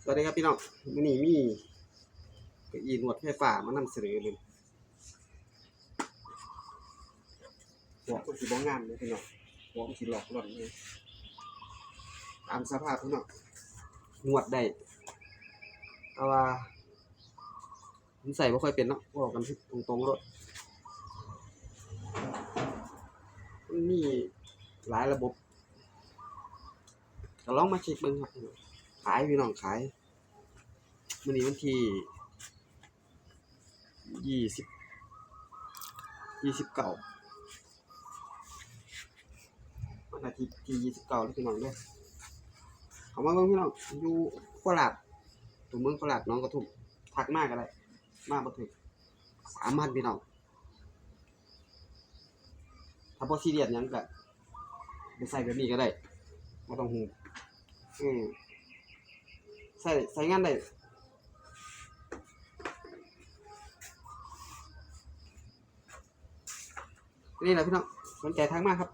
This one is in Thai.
สวัสดีครับพี่น้องมื้อนี้มีเก้าอี้นวดไฟฟ้ามานำเสนอเลยหัวมันสิบ่งามเลยพี่น้องหัวมันสิหลอกหลอนเลยตามสภาพพี่น้องนวดได้แต่ว่าผมใส่บ่ค่อยเป็นเนาะบอกกันตรงๆรถมันมีหลายระบบก็ลองมาเช็คเบิ่งครับขายพี่น้องขายมื้อนี้วันที่29วันอาทิตย์ที่29แล้วพี่น้องเด้อเข้ามาเบิ่งพี่น้องอยู่โคราชตัวเมืองโคราชหนองกระทุ่มทักมาก็ได้มาบ่ถึง3,000พี่น้องถ้าบ่ซีเรียสหยังก็ไปใส่แบบนี้ก็ได้บ่ต้องฮู้ใส่งานได้นี่แหละพี่น้องสนใจทักมาครับ